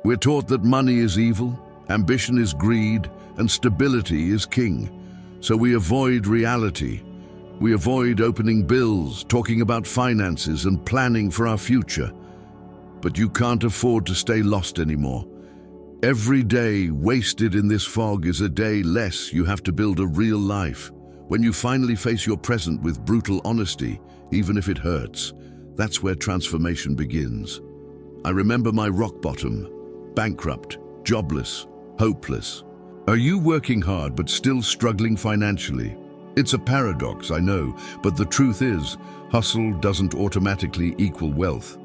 We're taught that money is evil, ambition is greed, and stability is king. So we avoid reality. We avoid opening bills, talking about finances, and planning for our future. But you can't afford to stay lost anymore. Every day wasted in this fog is a day less you have to build a real life. When you finally face your present with brutal honesty, even if it hurts, that's where transformation begins. I remember my rock bottom, bankrupt, jobless, hopeless. Are you working hard but still struggling financially? It's a paradox, I know, but the truth is, hustle doesn't automatically equal wealth.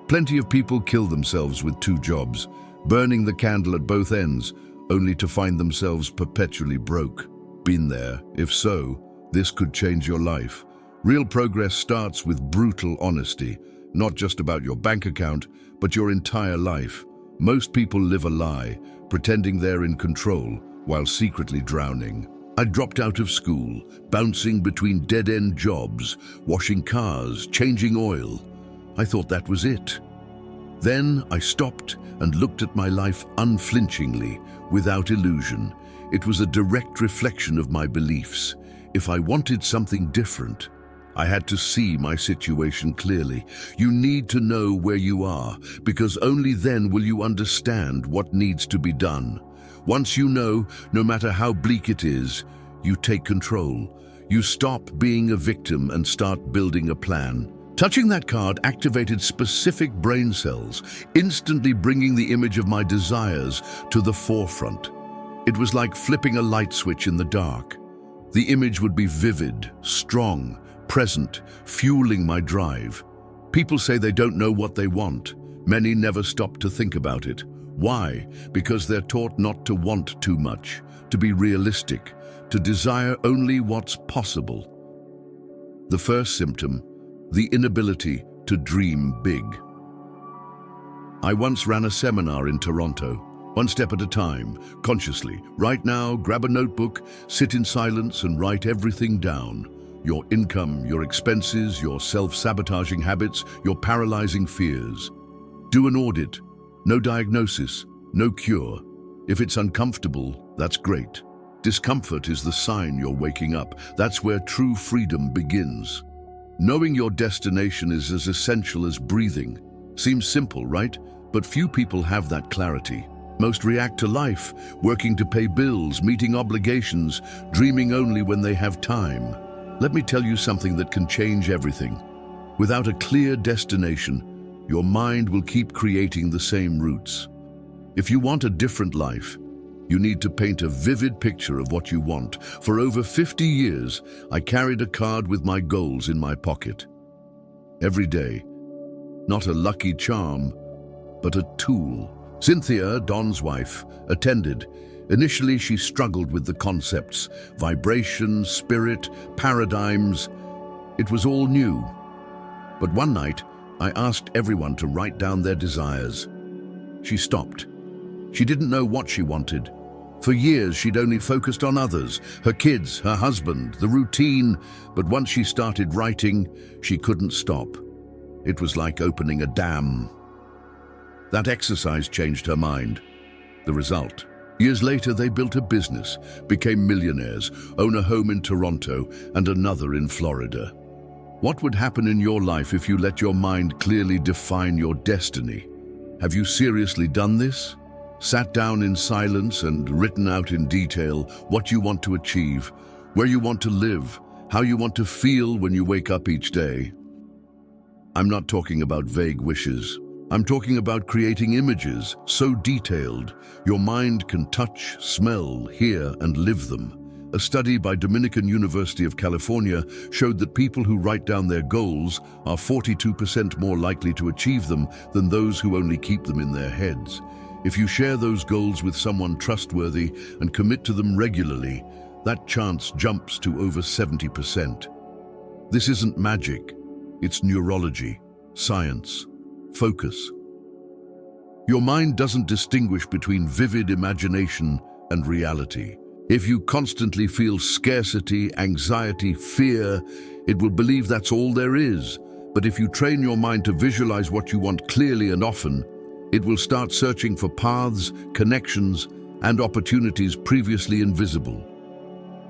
Plenty of people kill themselves with 2 jobs, burning the candle at both ends, only to find themselves perpetually broke. Been there? If so, this could change your life. Real progress starts with brutal honesty, not just about your bank account, but your entire life. Most people live a lie, pretending they're in control, while secretly drowning. I dropped out of school, bouncing between dead-end jobs, washing cars, changing oil. I thought that was it. Then I stopped and looked at my life unflinchingly, without illusion. It was a direct reflection of my beliefs. If I wanted something different, I had to see my situation clearly. You need to know where you are, because only then will you understand what needs to be done. Once you know, no matter how bleak it is, you take control. You stop being a victim and start building a plan. Touching that card activated specific brain cells, instantly bringing the image of my desires to the forefront. It was like flipping a light switch in the dark. The image would be vivid, strong, present, fueling my drive. People say they don't know what they want. Many never stop to think about it. Why? Because they're taught not to want too much, to be realistic, to desire only what's possible. The first symptom, the inability to dream big. I once ran a seminar in Toronto, one step at a time, consciously. Right now, grab a notebook, sit in silence and write everything down. Your income, your expenses, your self-sabotaging habits, your paralyzing fears. Do an audit. No diagnosis, no cure. If it's uncomfortable, that's great. Discomfort is the sign you're waking up. That's where true freedom begins. Knowing your destination is as essential as breathing. Seems simple, right? But few people have that clarity. Most react to life, working to pay bills, meeting obligations, dreaming only when they have time. Let me tell you something that can change everything. Without a clear destination, your mind will keep creating the same routes. If you want a different life, you need to paint a vivid picture of what you want. For over 50 years, I carried a card with my goals in my pocket. Every day. Not a lucky charm, but a tool. Cynthia, Don's wife, attended. Initially, she struggled with the concepts, vibration, spirit, paradigms. It was all new. But one night, I asked everyone to write down their desires. She stopped. She didn't know what she wanted. For years, she'd only focused on others, her kids, her husband, the routine. But once she started writing, she couldn't stop. It was like opening a dam. That exercise changed her mind. The result? Years later, they built a business, became millionaires, own a home in Toronto and another in Florida. What would happen in your life if you let your mind clearly define your destiny? Have you seriously done this? Sat down in silence and written out in detail what you want to achieve, where you want to live, how you want to feel when you wake up each day? I'm not talking about vague wishes. I'm talking about creating images so detailed your mind can touch, smell, hear, and live them. A study by Dominican University of California showed that people who write down their goals are 42% more likely to achieve them than those who only keep them in their heads. If you share those goals with someone trustworthy and commit to them regularly, that chance jumps to over 70%. This isn't magic, it's neurology, science, focus. Your mind doesn't distinguish between vivid imagination and reality. If you constantly feel scarcity, anxiety, fear, it will believe that's all there is. But if you train your mind to visualize what you want clearly and often, It will start searching for paths, connections, and opportunities previously invisible.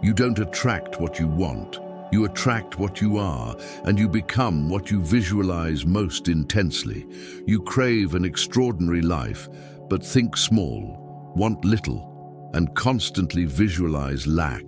You don't attract what you want. You attract what you are, and you become what you visualize most intensely. You crave an extraordinary life, but think small, want little, and constantly visualize lack.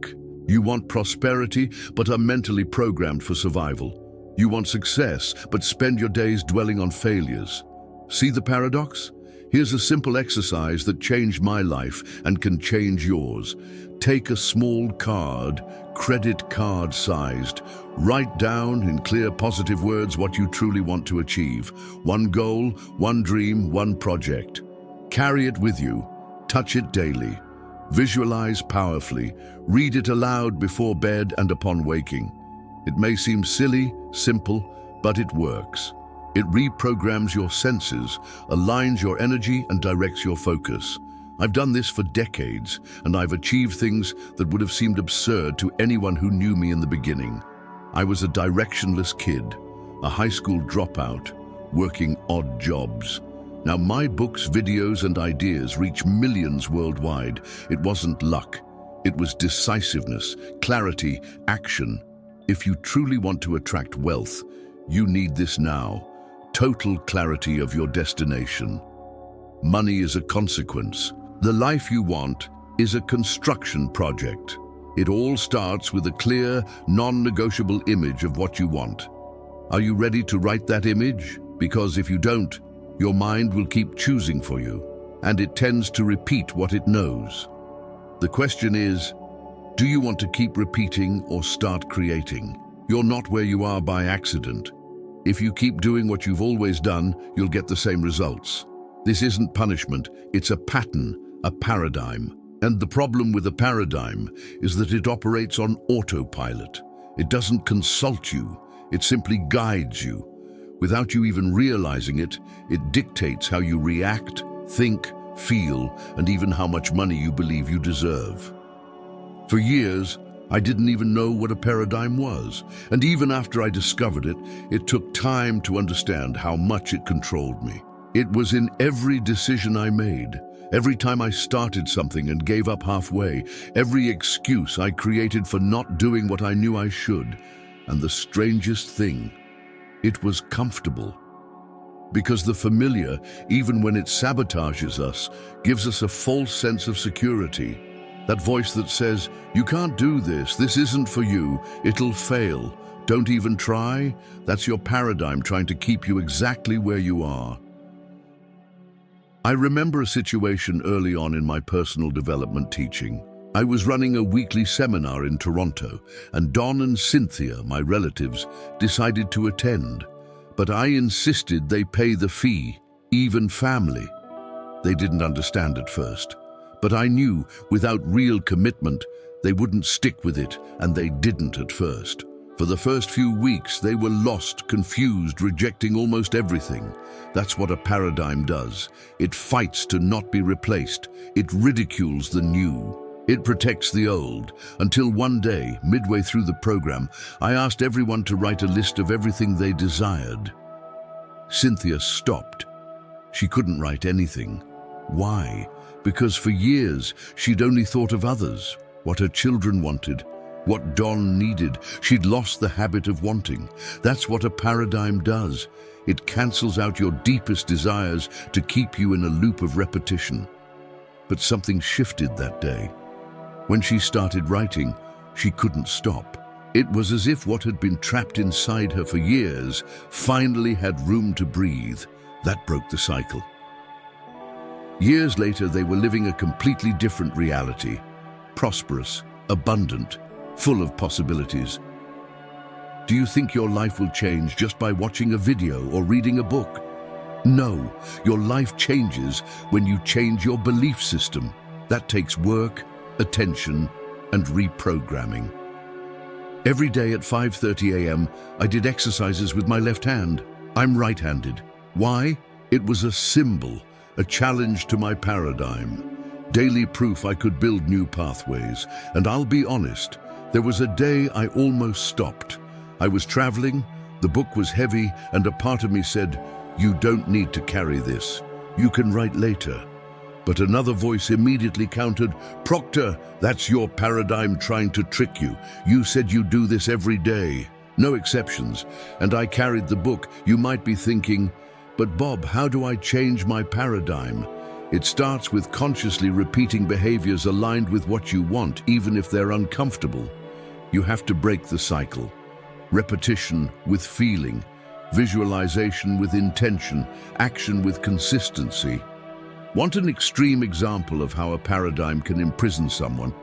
You want prosperity, but are mentally programmed for survival. You want success, but spend your days dwelling on failures. See the paradox? Here's a simple exercise that changed my life and can change yours. Take a small card, credit card sized. Write down in clear, positive words what you truly want to achieve. One goal, one dream, one project. Carry it with you. Touch it daily. Visualize powerfully. Read it aloud before bed and upon waking. It may seem silly, simple, but it works. It reprograms your senses, aligns your energy, and directs your focus. I've done this for decades, and I've achieved things that would have seemed absurd to anyone who knew me in the beginning. I was a directionless kid, a high school dropout, working odd jobs. Now my books, videos, and ideas reach millions worldwide. It wasn't luck. It was decisiveness, clarity, action. If you truly want to attract wealth, you need this now. Total clarity of your destination. Money is a consequence. The life you want is a construction project. It all starts with a clear, non-negotiable image of what you want. Are you ready to write that image? Because if you don't, your mind will keep choosing for you, and it tends to repeat what it knows. The question is, do you want to keep repeating or start creating? You're not where you are by accident. If you keep doing what you've always done, you'll get the same results. This isn't punishment, it's a pattern, a paradigm. And the problem with a paradigm is that it operates on autopilot. It doesn't consult you, it simply guides you. Without you even realizing it, it dictates how you react, think, feel, and even how much money you believe you deserve. For years, I didn't even know what a paradigm was, and even after I discovered it, it took time to understand how much it controlled me. It was in every decision I made, every time I started something and gave up halfway, every excuse I created for not doing what I knew I should. And the strangest thing, it was comfortable. Because the familiar, even when it sabotages us, gives us a false sense of security. That voice that says, you can't do this isn't for you, it'll fail, don't even try, that's your paradigm trying to keep you exactly where you are. I remember a situation early on in my personal development teaching. I was running a weekly seminar in Toronto, and Don and Cynthia, my relatives, decided to attend. But I insisted they pay the fee, even family. They didn't understand at first. But I knew, without real commitment, they wouldn't stick with it, and they didn't at first. For the first few weeks, they were lost, confused, rejecting almost everything. That's what a paradigm does. It fights to not be replaced. It ridicules the new. It protects the old. Until one day, midway through the program, I asked everyone to write a list of everything they desired. Cynthia stopped. She couldn't write anything. Why? Because for years, she'd only thought of others, what her children wanted, what Don needed. She'd lost the habit of wanting. That's what a paradigm does. It cancels out your deepest desires to keep you in a loop of repetition. But something shifted that day. When she started writing, she couldn't stop. It was as if what had been trapped inside her for years finally had room to breathe. That broke the cycle. Years later, they were living a completely different reality. Prosperous, abundant, full of possibilities. Do you think your life will change just by watching a video or reading a book? No, your life changes when you change your belief system. That takes work, attention, and reprogramming. Every day at 5:30 a.m., I did exercises with my left hand. I'm right-handed. Why? It was a symbol, a challenge to my paradigm. Daily proof I could build new pathways. And I'll be honest, there was a day I almost stopped. I was traveling, the book was heavy, and a part of me said, you don't need to carry this. "You can write later." But another voice immediately countered, "Proctor, that's your paradigm trying to trick you. You said you do this every day. No exceptions. And I carried the book." You might be thinking, "But Bob, how do I change my paradigm?" It starts with consciously repeating behaviors aligned with what you want, even if they're uncomfortable. You have to break the cycle. Repetition with feeling, visualization with intention, action with consistency. Want an extreme example of how a paradigm can imprison someone?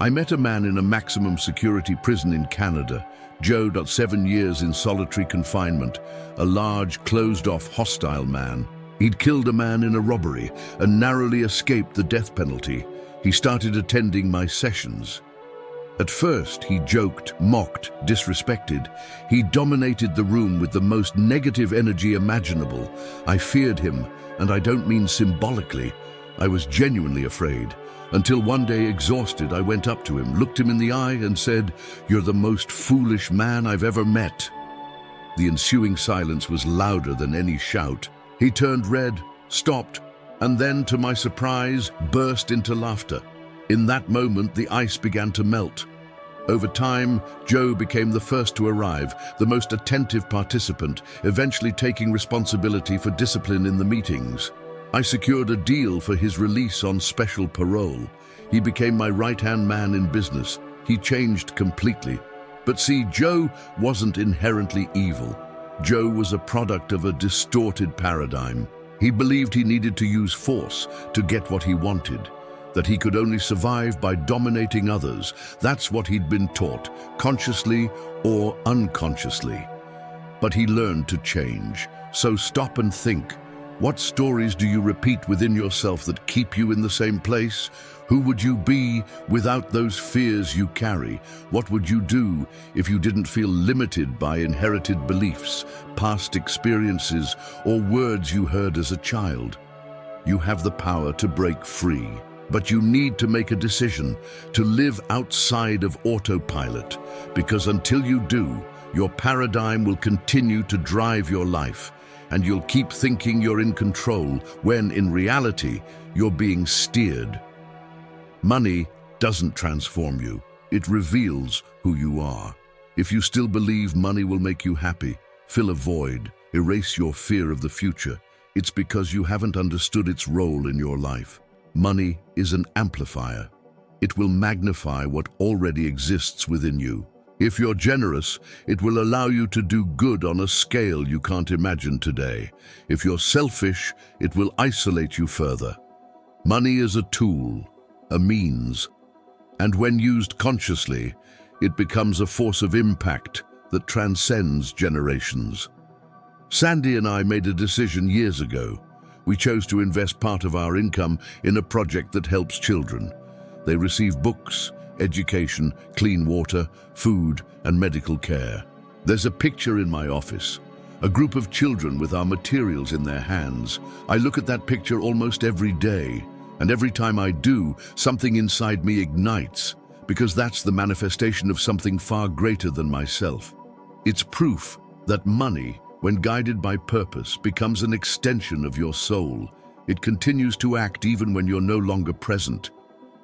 I met a man in a maximum security prison in Canada. Joe got 7 years in solitary confinement, a large, closed-off, hostile man. He'd killed a man in a robbery and narrowly escaped the death penalty. He started attending my sessions. At first, he joked, mocked, disrespected. He dominated the room with the most negative energy imaginable. I feared him, and I don't mean symbolically. I was genuinely afraid. Until one day, exhausted, I went up to him, looked him in the eye, and said, "You're the most foolish man I've ever met." The ensuing silence was louder than any shout. He turned red, stopped, and then, to my surprise, burst into laughter. In that moment, the ice began to melt. Over time, Joe became the first to arrive, the most attentive participant, eventually taking responsibility for discipline in the meetings. I secured a deal for his release on special parole. He became my right-hand man in business. He changed completely. But see, Joe wasn't inherently evil. Joe was a product of a distorted paradigm. He believed he needed to use force to get what he wanted, that he could only survive by dominating others. That's what he'd been taught, consciously or unconsciously. But he learned to change. So stop and think. What stories do you repeat within yourself that keep you in the same place? Who would you be without those fears you carry? What would you do if you didn't feel limited by inherited beliefs, past experiences, or words you heard as a child? You have the power to break free. But you need to make a decision to live outside of autopilot, because until you do, your paradigm will continue to drive your life, and you'll keep thinking you're in control when, in reality, you're being steered. Money doesn't transform you. It reveals who you are. If you still believe money will make you happy, fill a void, erase your fear of the future, it's because you haven't understood its role in your life. Money is an amplifier. It will magnify what already exists within you. If you're generous, it will allow you to do good on a scale you can't imagine today. If you're selfish, it will isolate you further. Money is a tool, a means, and when used consciously, it becomes a force of impact that transcends generations. Sandy and I made a decision years ago. We chose to invest part of our income in a project that helps children. They receive books, education, clean water, food, and medical care. There's a picture in my office, a group of children with our materials in their hands. I look at that picture almost every day, and every time I do, something inside me ignites, because that's the manifestation of something far greater than myself. It's proof that money, when guided by purpose, becomes an extension of your soul. It continues to act even when you're no longer present.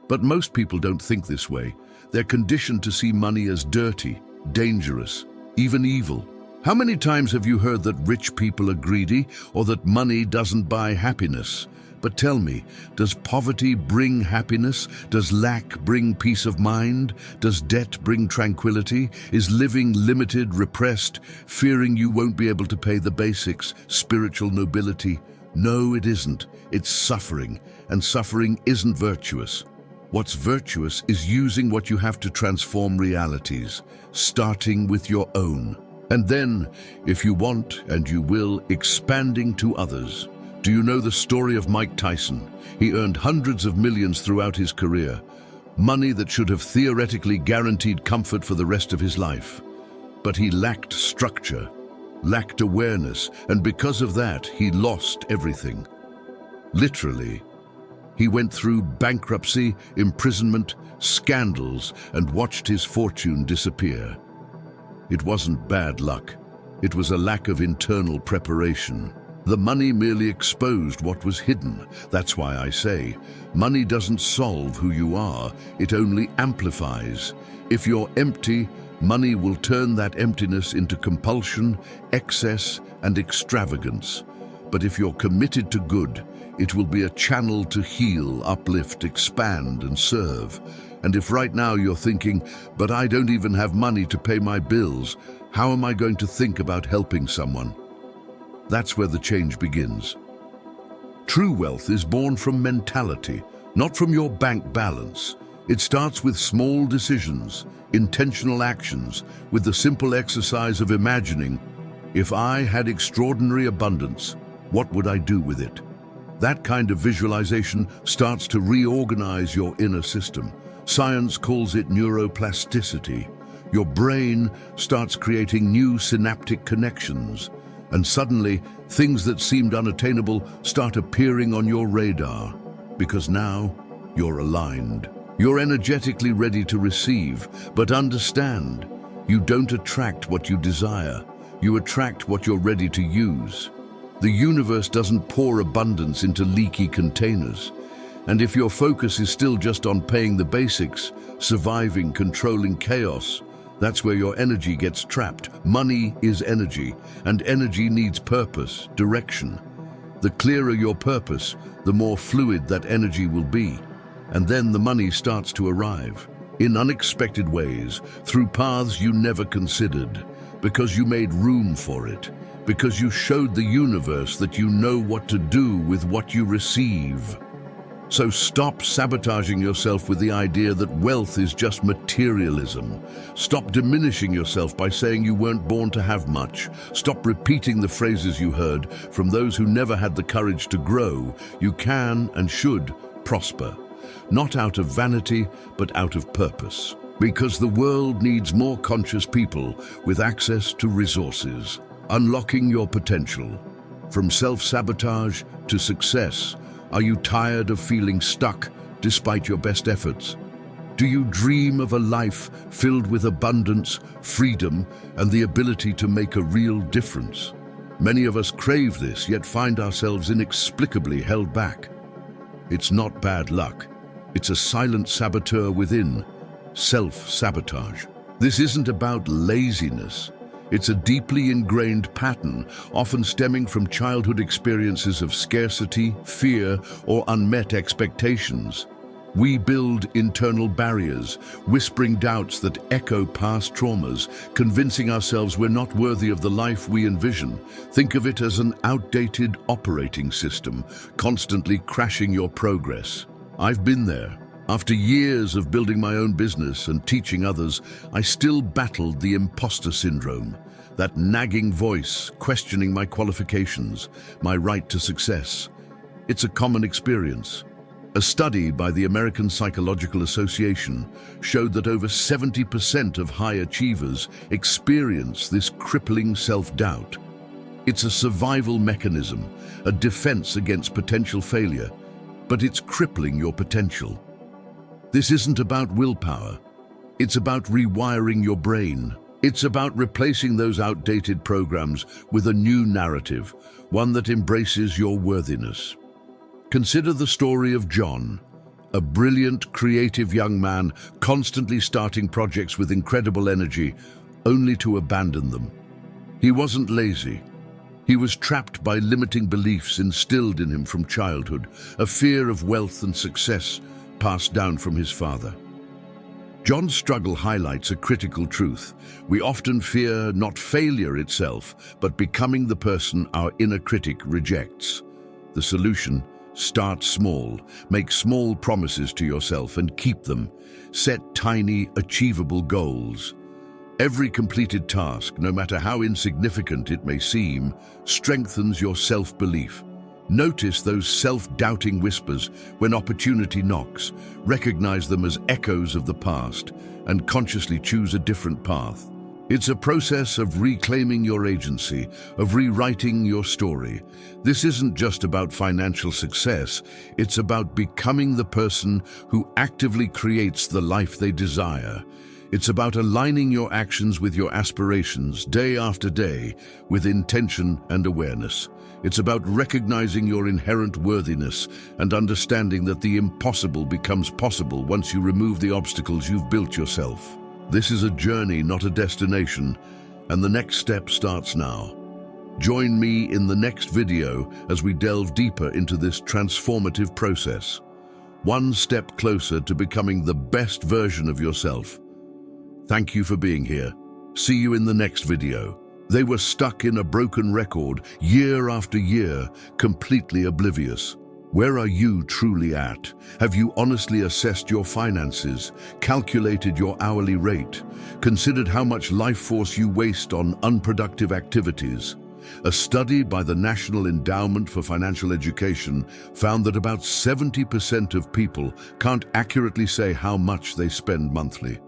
But most people don't think this way. They're conditioned to see money as dirty, dangerous, even evil. How many times have you heard that rich people are greedy, or that money doesn't buy happiness? But tell me, does poverty bring happiness? Does lack bring peace of mind? Does debt bring tranquility? Is living limited, repressed, fearing you won't be able to pay the basics, spiritual nobility? No, it isn't. It's suffering, and suffering isn't virtuous. What's virtuous is using what you have to transform realities, starting with your own. And then, if you want, and you will, expanding to others. Do you know the story of Mike Tyson? He earned hundreds of millions throughout his career, money that should have theoretically guaranteed comfort for the rest of his life. But he lacked structure, lacked awareness, and because of that, he lost everything. Literally. He went through bankruptcy, imprisonment, scandals, and watched his fortune disappear. It wasn't bad luck. It was a lack of internal preparation. The money merely exposed what was hidden. That's why I say, money doesn't solve who you are, it only amplifies. If you're empty, money will turn that emptiness into compulsion, excess, and extravagance. But if you're committed to good, it will be a channel to heal, uplift, expand, and serve. And if right now you're thinking, but I don't even have money to pay my bills, how am I going to think about helping someone? That's where the change begins. True wealth is born from mentality, not from your bank balance. It starts with small decisions, intentional actions, with the simple exercise of imagining, if I had extraordinary abundance, what would I do with it? That kind of visualization starts to reorganize your inner system. Science calls it neuroplasticity. Your brain starts creating new synaptic connections, and suddenly, things that seemed unattainable start appearing on your radar, because now you're aligned. You're energetically ready to receive, but understand, you don't attract what you desire. You attract what you're ready to use. The universe doesn't pour abundance into leaky containers. And if your focus is still just on paying the basics, surviving, controlling chaos, that's where your energy gets trapped. Money is energy, and energy needs purpose, direction. The clearer your purpose, the more fluid that energy will be. And then the money starts to arrive, in unexpected ways, through paths you never considered, because you made room for it, because you showed the universe that you know what to do with what you receive. So stop sabotaging yourself with the idea that wealth is just materialism. Stop diminishing yourself by saying you weren't born to have much. Stop repeating the phrases you heard from those who never had the courage to grow. You can and should prosper, not out of vanity, but out of purpose. Because the world needs more conscious people with access to resources. Unlocking your potential. From self-sabotage to success. Are you tired of feeling stuck despite your best efforts? Do you dream of a life filled with abundance, freedom, and the ability to make a real difference? Many of us crave this, yet find ourselves inexplicably held back. It's not bad luck. It's a silent saboteur within, self-sabotage. This isn't about laziness. It's a deeply ingrained pattern, often stemming from childhood experiences of scarcity, fear, or unmet expectations. We build internal barriers, whispering doubts that echo past traumas, convincing ourselves we're not worthy of the life we envision. Think of it as an outdated operating system, constantly crashing your progress. I've been there. After years of building my own business and teaching others, I still battled the imposter syndrome, that nagging voice questioning my qualifications, my right to success. It's a common experience. A study by the American Psychological Association showed that over 70% of high achievers experience this crippling self-doubt. It's a survival mechanism, a defense against potential failure, but it's crippling your potential. This isn't about willpower. It's about rewiring your brain. It's about replacing those outdated programs with a new narrative, one that embraces your worthiness. Consider the story of John, a brilliant, creative young man constantly starting projects with incredible energy, only to abandon them. He wasn't lazy. He was trapped by limiting beliefs instilled in him from childhood, a fear of wealth and success passed down from his father. John's struggle highlights a critical truth. We often fear not failure itself, but becoming the person our inner critic rejects. The solution: start small. Make small promises to yourself and keep them. Set tiny, achievable goals. Every completed task, no matter how insignificant it may seem, strengthens your self-belief. Notice those self-doubting whispers when opportunity knocks. Recognize them as echoes of the past and consciously choose a different path. It's a process of reclaiming your agency, of rewriting your story. This isn't just about financial success, it's about becoming the person who actively creates the life they desire. It's about aligning your actions with your aspirations day after day with intention and awareness. It's about recognizing your inherent worthiness and understanding that the impossible becomes possible once you remove the obstacles you've built yourself. This is a journey, not a destination, and the next step starts now. Join me in the next video as we delve deeper into this transformative process. One step closer to becoming the best version of yourself. Thank you for being here. See you in the next video. They were stuck in a broken record, year after year, completely oblivious. Where are you truly at? Have you honestly assessed your finances, calculated your hourly rate, considered how much life force you waste on unproductive activities? A study by the National Endowment for Financial Education found that about 70% of people can't accurately say how much they spend monthly.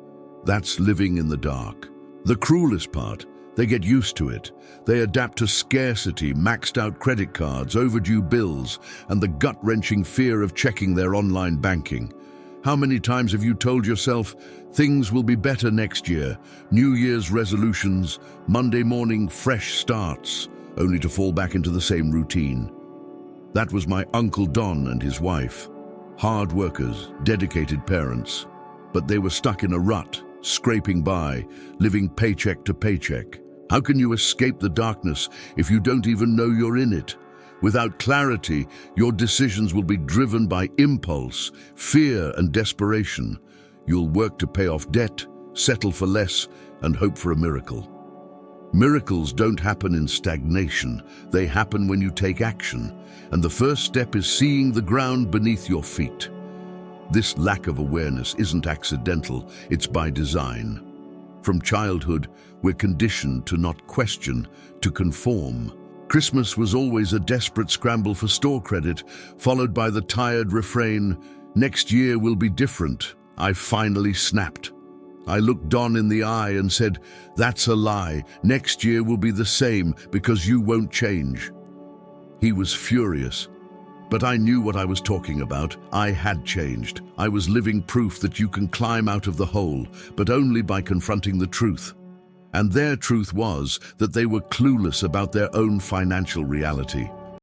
That's living in the dark. The cruelest part, they get used to it. They adapt to scarcity, maxed out credit cards, overdue bills, and the gut-wrenching fear of checking their online banking. How many times have you told yourself, things will be better next year, New Year's resolutions, Monday morning fresh starts, only to fall back into the same routine? That was my Uncle Don and his wife. Hard workers, dedicated parents, but they were stuck in a rut, scraping by, living paycheck to paycheck. How can you escape the darkness if you don't even know you're in it? Without clarity, your decisions will be driven by impulse, fear, and desperation. You'll work to pay off debt, settle for less, and hope for a miracle. Miracles don't happen in stagnation. They happen when you take action. And the first step is seeing the ground beneath your feet. This lack of awareness isn't accidental, it's by design. From childhood, we're conditioned to not question, to conform. Christmas was always a desperate scramble for store credit, followed by the tired refrain, "Next year will be different." I finally snapped. I looked Don in the eye and said, "That's a lie. Next year will be the same because you won't change." He was furious. But I knew what I was talking about. I had changed. I was living proof that you can climb out of the hole, but only by confronting the truth. And their truth was that they were clueless about their own financial reality.